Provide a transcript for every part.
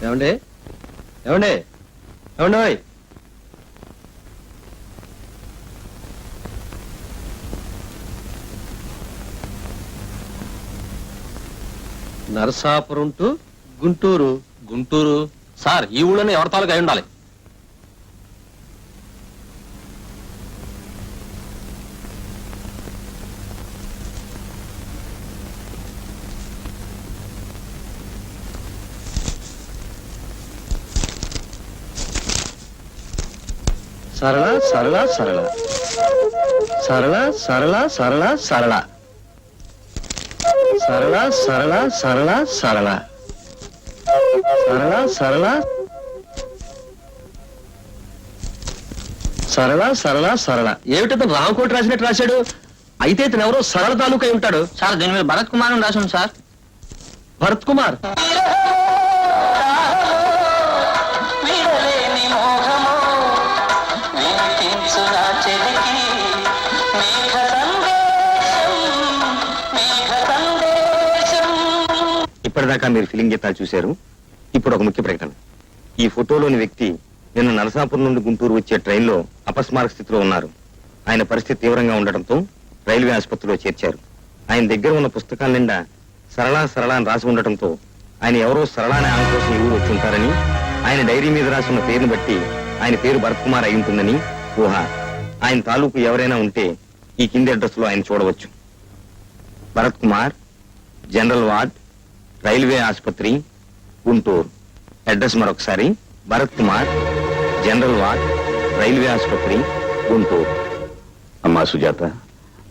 ఏమండి ఏమండి ఏమండి నరసాపురం టు గుంటూరు. గుంటూరు సార్, ఈ ఊళ్ళోనే ఎవరి తాలూకా అయి ఉండాలి. సరళ సరళ సరళ సరళ సరళ సరళ సరళ సరళ సరళ సరళ సరళ సరళ సరళ సరళ సరళ సరళ. ఏమిటో రామకోటి రాసినట్టు రాశాడు. అయితే ఇతను ఎవరో సరళ తాలూకా అయి ఉంటాడు. సార్ దీని మీద భరత్ కుమార్ అని రాసింది సార్. భరత్ కుమార్. ఇప్పటిదాకా మీరు ఫిలిం గీతాలు చూశారు. ఇప్పుడు ఒక ముఖ్య ప్రకటన. ఈ ఫోటోలోని వ్యక్తి నిన్న నరసాపురం నుండి గుంటూరు వచ్చే ట్రైన్లో అపస్మారక స్థితిలో ఉన్నారు. ఆయన పరిస్థితి తీవ్రంగా ఉండటంతో రైల్వే ఆసుపత్రిలో చేర్చారు. ఆయన దగ్గర ఉన్న పుస్తకాల నిండా సరళ సరళ అని రాసి ఉండటంతో ఆయన ఎవరో సరళ అనే ఆమె కోసం ఊరు వచ్చి ఉంటారని, ఆయన డైరీ మీద రాసి ఉన్న పేరును బట్టి ఆయన పేరు భరత్ కుమార్ అయి ఉంటుందని ఊహ. ఆయన తాలూకు ఎవరైనా ఉంటే ఈ కింది అడ్రస్ లో ఆయన చూడవచ్చు. Bharat Kumar, general ward, railway ఆసుపత్రి, గుంటూరు. అడ్రస్ మరొకసారి, Bharat Kumar, general ward, railway ఆసుపత్రి, గుంటూరు. అమ్మా సుజాత,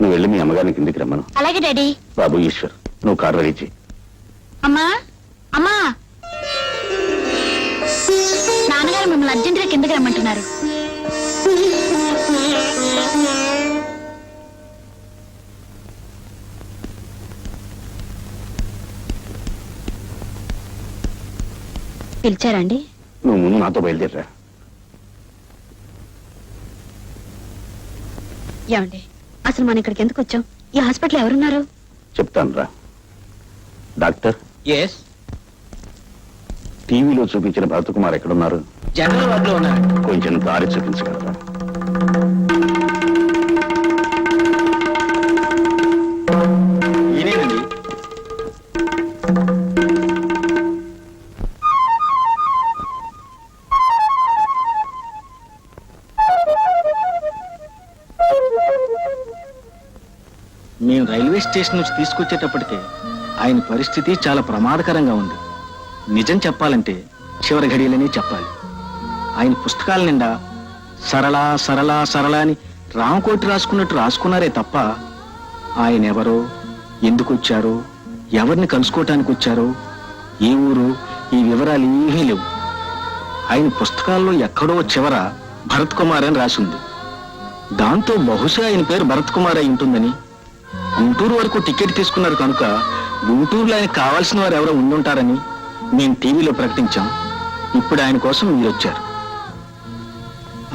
నువ్వు వెళ్ళి మీ అమ్మగారిని కిందికి రమ్మను. అలాగే డాడీ. బాబు ఈశ్వర్, నువ్వు కారు రెడీ చేయి. అమ్మా అమ్మా, నాన్నగారు మిమ్మల్ని అర్జెంటుగా కిందకి రమ్మంటున్నారు. పిలిచారండి? నువ్వు ముందు నాతో బయలుదేరరా. ఏమండి, అసలు మనం ఇక్కడికి ఎందుకు వచ్చాం? ఈ హాస్పిటల్ ఎవరున్నారు? చెప్తాను రా. డాక్టర్, ఎస్, టీవీలో చూపించిన భరత్ కుమార్ ఎక్కడున్నారు? జనరల్ వార్డ్ లో ఉన్నారు. కొంచెం దారి చూపించగలరా? ఈయనేనండి. మేము రైల్వే స్టేషన్ నుంచి తీసుకొచ్చేటప్పటికే ఆయన పరిస్థితి చాలా ప్రమాదకరంగా ఉంది. నిజం చెప్పాలంటే చివరి ఘడియలని చెప్పాలి. ఆయన పుస్తకాల నిండా సరళ సరళ సరళ అని రామకోటి రాసుకున్నట్టు రాసుకున్నారే తప్ప ఆయన ఎవరో, ఎందుకు వచ్చారో, ఎవరిని కలుసుకోవటానికి వచ్చారో, ఏ ఊరు, ఈ వివరాలు ఏమీ లేవు. ఆయన పుస్తకాల్లో ఎక్కడో చివర భరత్ కుమార్ అని రాసింది. దాంతో బహుశా ఆయన పేరు భరత్ కుమార్ అయి ఉంటుందని. గుంటూరు వరకు టికెట్ తీసుకున్నారు కనుక గుంటూరులో ఆయనకు కావాల్సిన వారు ఎవరో ఉండుంటారని మేము టీవీలో ప్రకటించాం. ఇప్పుడు ఆయన కోసం మీరు వచ్చారు.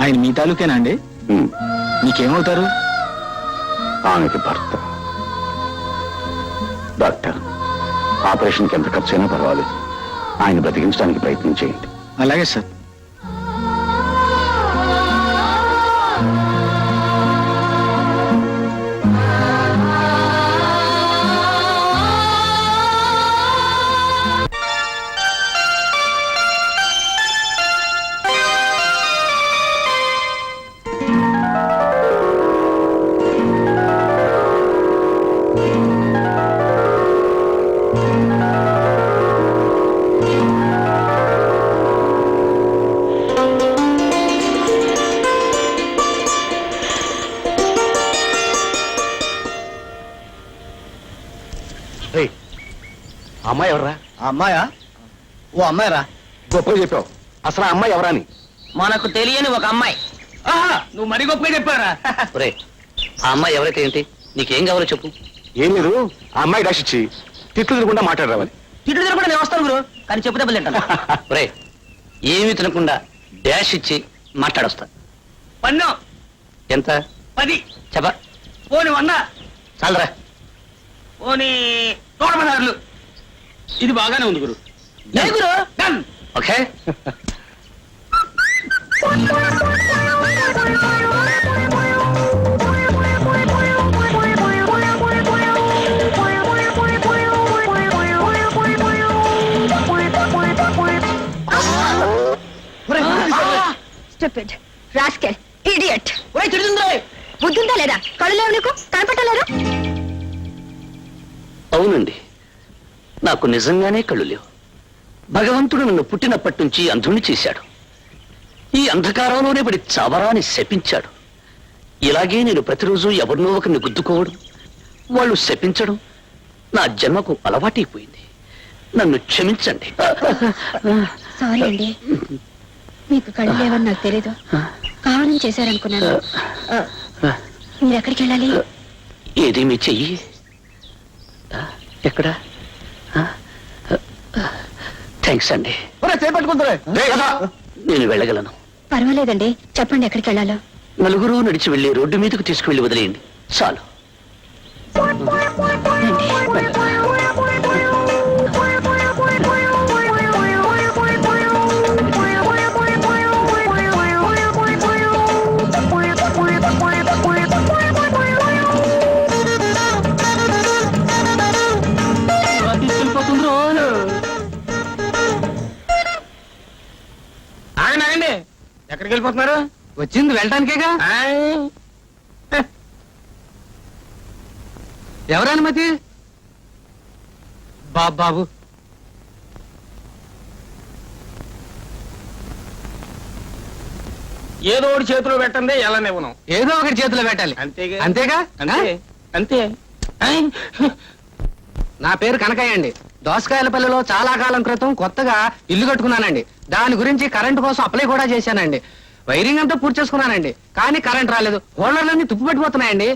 ఆయన మీ తాలూకేనా అండి? మీకేమవుతారు? ఆమెకి భర్త. డాక్టర్, ఆపరేషన్కి ఎంత ఖర్చు అయినా పర్వాలేదు, ఆయన బ్రతికించడానికి ప్రయత్నం చేయండి. అలాగే సార్. అమ్మాయి ఎవరా? అమ్మాయా? ఓ అమ్మాయిరా. గొప్పగా చెప్పావు. అసలు ఆ అమ్మాయి ఎవరా అని? మనకు తెలియని ఒక అమ్మాయి. నువ్వు మరీ గొప్పగా చెప్పారా? ఆ అమ్మాయి ఎవరైతే ఏంటి, నీకేం కావాలో చెప్పు. ఏం లేదు, ఆ అమ్మాయి డాష్ ఇచ్చి తిట్లు తినకుండా మాట్లాడరావాలి. తిట్లు తినకుండా నేను వస్తాను గురు, కానీ చెప్పు దెబ్బలు తింటాను. ఏమి తినకుండా డాష్ ఇచ్చి మాట్లాడొస్తా. పన్ను ఎంత? 10. చెప్ప. పోని 100. చాలరా. పోని 116. ఇది బాగానే ఉంది గురు. జై గురు. Done. Okay stupid rascal idiot ఒరేయ్ తిడుతుందిరే. బుద్ధుందా లేదా? కళ్ళు లేవు నీకు? కనపట్టలేరు? అవునండి, నాకు నిజంగానే కళ్ళు లేవు. భగవంతుడు నన్ను పుట్టినప్పటి నుంచి అంధుణ్ణి చేశాడు. ఈ అంధకారంలోనే పడి చావరాని శపించాడు. ఇలాగే నేను ప్రతిరోజు ఎవరినో ఒకరిని గుద్దుకోవడం, వాళ్ళు శపించడం నా జన్మకు అలవాటైపోయింది. నన్ను క్షమించండి. సారీ అండి, మీకు కళ్ళు లేవని నాకు తెలీదు. కావాలని చేశారనుకున్నాను. మీరు ఎక్కడికి వెళ్ళాలి? ఏది మీ చెయ్యి? ఎక్కడ? థ్యాంక్స్ అండి, నేను వెళ్ళగలను. పర్వాలేదండి, చెప్పండి ఎక్కడికి వెళ్ళాలో. నలుగురు నడిచి వెళ్ళి రోడ్డు మీదకు తీసుకువెళ్ళి వదిలేయండి చాలు. ఆగండి, ఎక్కడికి వెళ్ళిపోతున్నారు? వచ్చింది వెళ్ళటానికేగా. ఎవరు అనుమతి? బాబు ఏదో ఒకటి చేతిలో పెట్టండి, ఎలా నివ్వను. ఏదో ఒకటి చేతిలో పెట్టాలి. అంతేగా అంతేగా? అంతే అంతే. నా పేరు కనకయ్య అండి. దోసకాయలపల్లిలో చాలా కాలం క్రితం కొత్తగా ఇల్లు కట్టుకున్నానండి. దాని గురించి కరెంటు కోసం అప్లై కూడా చేశానండి. వైరింగ్ అంతా పూర్తి చేసుకున్నానండి, కానీ కరెంట్ రాలేదు. హోల్డర్లన్నీ తుప్పు పెట్టిపోతున్నాయండి.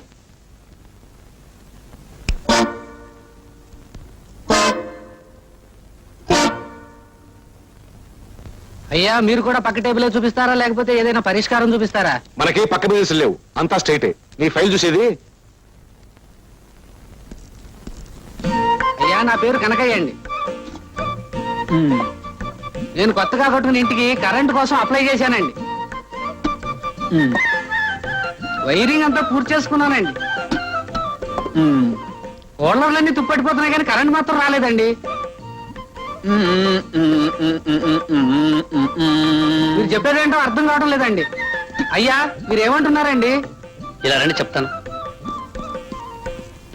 అయ్యా, మీరు కూడా పక్క టేబుల్ చూపిస్తారా, లేకపోతే ఏదైనా పరిష్కారం చూపిస్తారా? మనకి పక్క బిజినెస్ లేవు, అంతా స్ట్రైటే. నీ ఫైల్ చూసేది. అయ్యా, నా పేరు కనకయ్య అండి. నేను కొత్తగా కట్టుకున్న ఇంటికి కరెంటు కోసం అప్లై చేశానండి. వైరింగ్ అంతా పూర్తి చేసుకున్నానండి. హోల్డర్లన్నీ తుప్పట్టిపోతున్నాయి, కానీ కరెంట్ మాత్రం రాలేదండి. మీరు చెప్పేదేంటో అర్థం కావడం లేదండి. అయ్యా, మీరు ఏమంటున్నారండి? ఇలా రండి చెప్తాను.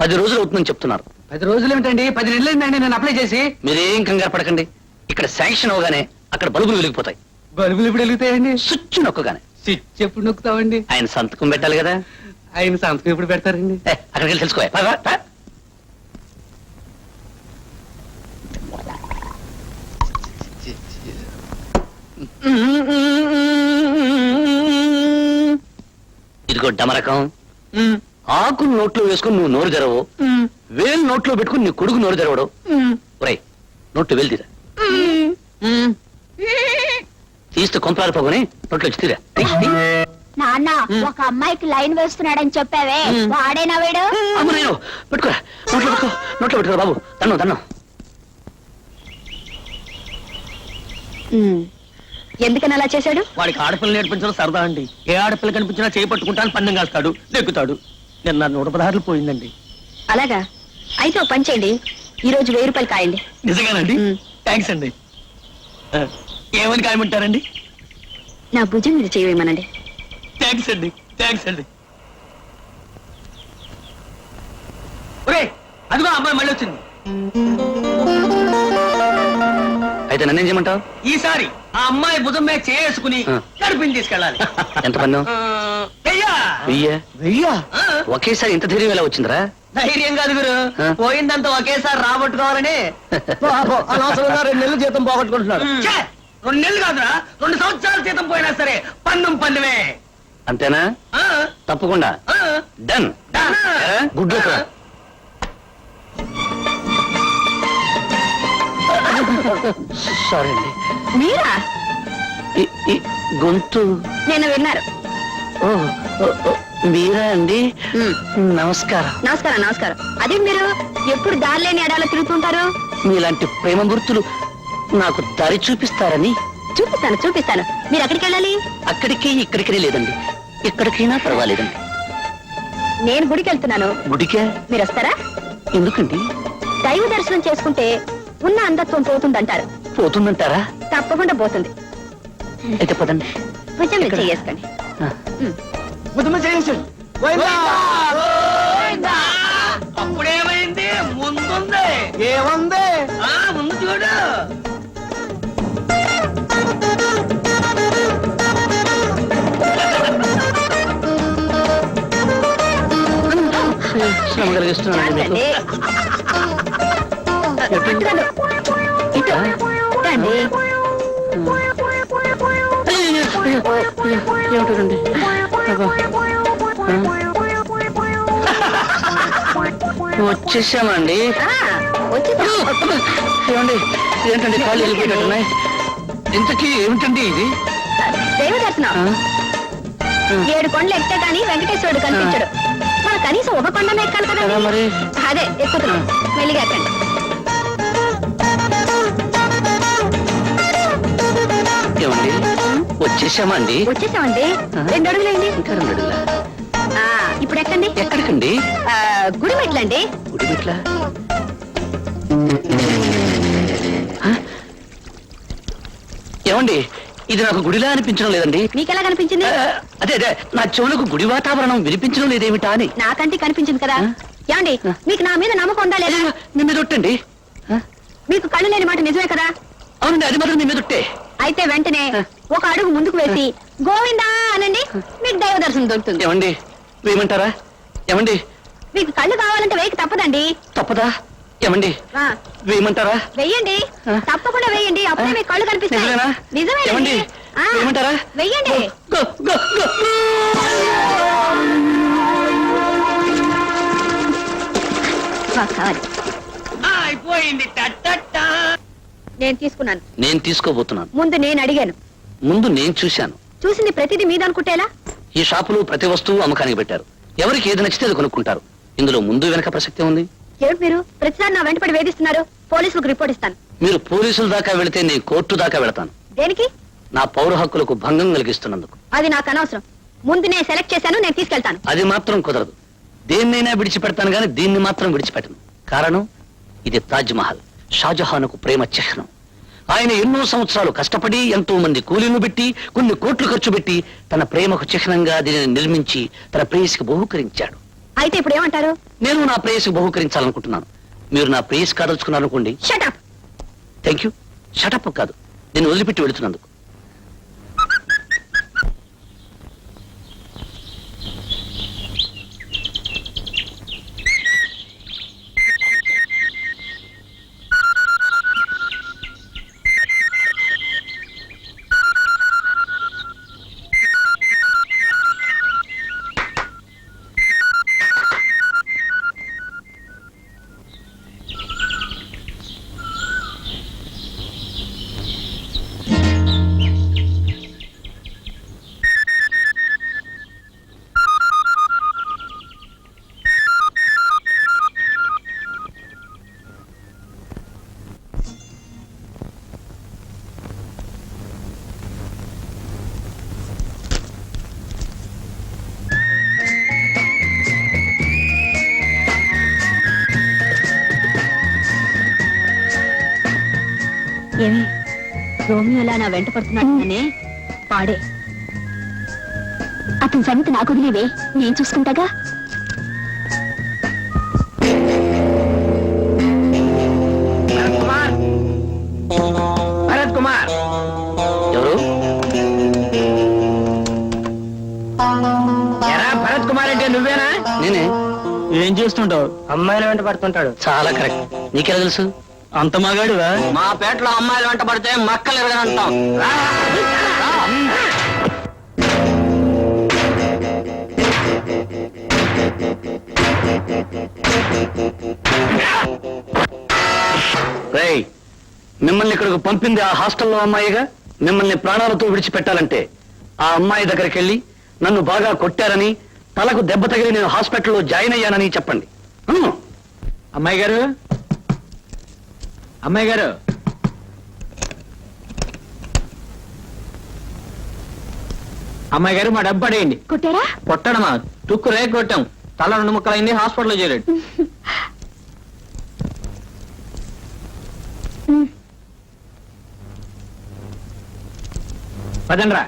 10 రోజులు అవుతుందని చెప్తున్నారు. 10 రోజులు ఏమిటండి? 10 నెలలు అయిందండి నేను అప్లై చేసి. మీరేం కంగారు పడకండి. ఇక్కడ శాంక్షన్ అవగానే అక్కడ బల్బులు వెలిగిపోతాయి. బల్బులు ఇప్పుడు వెలుగుతాయండి? స్విచ్ నొక్కగానే. స్విచ్ ఎప్పుడు నొక్కుతామండి? ఆయన సంతకం పెట్టాలి కదా. ఆయన సంతకం ఎప్పుడు పెడతారండి? అక్కడికి వెళ్ళి తెలుసుకో. ఇదిగో డమరకం. ఆకు నోట్లో వేసుకుని నువ్వు నోరు తెరవు, వేలు నోట్లో పెట్టుకుని నీ కొడుకు నోరు తెరవడు. ఒరేయ్, నోట్లో వేలు తీరా. తీస్తే కొంపలాలు పోగొని నోట్లో వచ్చి తీరా. నాన్న, ఒక అమ్మాయికి లైన్ వేస్తున్నాడని చెప్పావే, వాడేనా వీడు? అమ్మ నేను పెట్టుకోరా, నోట్లో పెట్టుకోరా బాబు. తన్ను ఎందుకని అలా చేశాడు? వాడికి ఆడపిల్ల నేర్పించడం సరదా అండి. ఏ ఆడపిల్ల కనిపించినా చేయి పట్టుకుంటాను, పందెం కాస్తాడు, నెగ్గుతాడు. నిన్న 116 పోయిందండి. అలాగా? అయితే ఒక పని చేయండి, ఈ రోజు 1000 రూపాయలు కాయండి. నిజంగానండి? థ్యాంక్స్ అండి. ఏమని కాయమంటారండి? నా భుజం మీద చేయమనండి. థ్యాంక్స్ అండి. అదిగో అమ్మాయి మళ్ళీ వచ్చింది. అయితే నన్నేం చేయమంటావు? ఈసారి ఆ అమ్మాయి భుజం మీద చేసుకుని కడుపుని తీసుకెళ్ళాలి. ఎంత పన్ను? 1000. ఒకేసారి ఇంత ధైర్యం ఎలా వచ్చిందిరా? ధైర్యం కాదు గురు, పోయిందంతా ఒకేసారి రాబట్టుకోవాలని. 2 నెలలు జీతం పోగొట్టుకుంటున్నాడు. 2 నెలలు కాదురా, 2 సంవత్సరాల జీతం పోయినా సరే పన్నుమే. అంతేనా? తప్పకుండా. డన్. Good luck. సారీ అండి. మీరా? గొంతు నేను విన్నారు. ఓ మీరా అండి నమస్కారం. నమస్కారం నమస్కారం. అదే మీరు ఎప్పుడు దారిలేని ఎడాలో తిరుగుతుంటారు? మీలాంటి ప్రేమ గుర్తులు నాకు దారి చూపిస్తారని. చూపిస్తాను చూపిస్తాను. మీరు ఎక్కడికి వెళ్ళాలి? అక్కడికి ఇక్కడికి లేదండి, ఎక్కడికైనా పర్వాలేదండి. నేను గుడికి వెళ్తున్నాను. గుడికే? మీరు వస్తారా? ఎందుకండి? దైవ దర్శనం చేసుకుంటే ఉన్న అంధత్వం పోతుందంటారు. పోతుందంటారా? తప్పకుండా పోతుంది. అయితే పదండి. భుజం మీద చేసుకోండి. ఆ. అప్పుడేమైంది? ముందుంది. ఏముంది? ముందు చూడు. శ్రమ కలిగిస్తున్నానండి మీకు. పట్టుకోండి. ఇటు. రండి. ఏమిటండి? వచ్చేసామండి. వచ్చేసాం. ఏమండి ఏంటండి కాళ్ళు వెళ్ళిపోయినట్టున్నాయి? ఇంతకీ ఏమిటండి ఇది? దైవ దర్శనం. 7 కొండలు ఎక్కితే గానీ వెంకటేశ్వరుడు కనిపించడు. మన కనీసం ఒక కొండనే ఎక్కాలి కదా. కదా మరి. అదే ఎక్కుతున్నాం. మెల్లిగా ఎక్కండి. ఏమండి వచ్చేసామండి. వచ్చేసామండి. 2 అడుగులేండి. ఇంకా 2 అడుగులా? ఇప్పుడు ఎక్కండి. ఎక్కడికండి? గుడి మెట్లండి. గుడి మెట్ల? ఏమండి ఇది నాకు గుడిలా అనిపించడం లేదండి. మీకెలా కనిపించింది? అదే అదే నా చెవులకు గుడి వాతావరణం వినిపించడం లేదేమిటా అని. నాకంటే కనిపించింది కదా. ఏమండి మీకు నా మీద నమ్మకం ఉందా లేదా? మీ మీద ఒట్టండి. మీకు కళ్ళు లేని మాట నిజమే కదా. అవునండి, అది మాత్రం మీ మీద ఒట్టే. అయితే వెంటనే ఒక అడుగు ముందుకు వేసి గోవిందా అనండి. మీకు దైవ దర్శనం దొరుకుతుంది. ఏమండి వేయమంటారా? ఏమండి మీకు కళ్ళు కావాలంటే వేయక తప్పదండి. తప్పదా? ఏమండి ఆ, వేయమంటారా? వెయ్యండి. తప్పకుండా వేయండి. అప్పుడే మీకు కళ్ళు కనిపిస్తాయి. నిజమేనా? నిజమేనండి. ఏమండి ఆ, వేయమంటారా? వెయ్యండి. Go, go, go. మాకు కావాలి. అయిపోయింది. నేను తీసుకున్నాను. నేను తీసుకోబోతున్నాను. ముందు నేను అడిగాను. ముందు నేను చూశాను. చూసింది ప్రతిదీ మీద అనుకుంటేలా? ఈ షాపులో ప్రతి వస్తువు అమ్మకానికి పెట్టారు. ఎవరికి ఏది నచ్చితే అది కొనుక్కుంటారు. ఇందులో ముందు వెనక ప్రసక్తి ఉంది. ఏమిటి మీరు ప్రతిసారి నా వెంటపడి వేధిస్తున్నారు? పోలీసులకు రిపోర్ట్ ఇస్తాను. మీరు పోలీసుల దాకా వెళితే నేను కోర్టు దాకా వెళతాను. దేనికి? నా పౌర హక్కులకు భంగం కలిగిస్తున్నందుకు. అది నాకు అనవసరం. ముందు నేను సెలెక్ట్ చేశాను. నేను తీసుకెళ్తాను. అది మాత్రం కుదరదు. దేన్నైనా విడిచిపెడతాను గాని దీన్ని మాత్రం విడిచిపెట్టను. కారణం ఇది తాజ్ మహల్, షాజహాన్కు ప్రేమ చిహ్నం. ఆయన ఎన్నో సంవత్సరాలు కష్టపడి ఎంతో మంది కూలీలు పెట్టి కొన్ని కోట్లు ఖర్చు పెట్టి తన ప్రేమకు చిహ్నంగా దీనిని నిర్మించి తన ప్రేయసికి బహుకరించాడు. అయితే ఇప్పుడు ఏమంటారు? నేను నా ప్రేయసికి బహుకరించాలనుకుంటున్నాను. మీరు నా ప్రేయసి కాదలుచుకున్నారనుకోండి. షటప్. Thank you. షటప్ కాదు, నేను వదిలిపెట్టి వెళుతున్నందుకు. ఏమి రోమియోలా నా వెంట పడుతున్నాడనే పాడే. అతని సంగతి నాకు వదిలేవే, నేను చూసుకుంటాగా. భరత్ కుమార్. ఎవరు? ఎరా భరత్ కుమార్ అంటే నువ్వేనా? నేనే. ఏం చేస్తుంటావు? అమ్మాయిల వెంట పడుతుంటాడు. చాలా కరెక్ట్. నీకెలా తెలుసు? అంత మగాడువా? మా పేటలో అమ్మాయిలు వెంట పడితే మక్కలు ఎరగనంటాం. రేయ్, మిమ్మల్ని ఇక్కడికి పంపింది ఆ హాస్టల్లో అమ్మాయిగా. మిమ్మల్ని ప్రాణాలతో విడిచిపెట్టాలంటే ఆ అమ్మాయి దగ్గరికి వెళ్ళి నన్ను బాగా కొట్టారని, తలకు దెబ్బ తగిలి నేను హాస్పిటల్లో జాయిన్ అయ్యానని చెప్పండి. అమ్మాయి గారు, అమ్మాయి గారు, అమ్మాయి గారు, మా డబ్బు పడేయండి. కొట్టారా? కొట్టడమా? తుక్కు రేగి కొట్టాం. తల 2 ముక్కలైంది, హాస్పిటల్లో చేరాడు. పదండ్రా.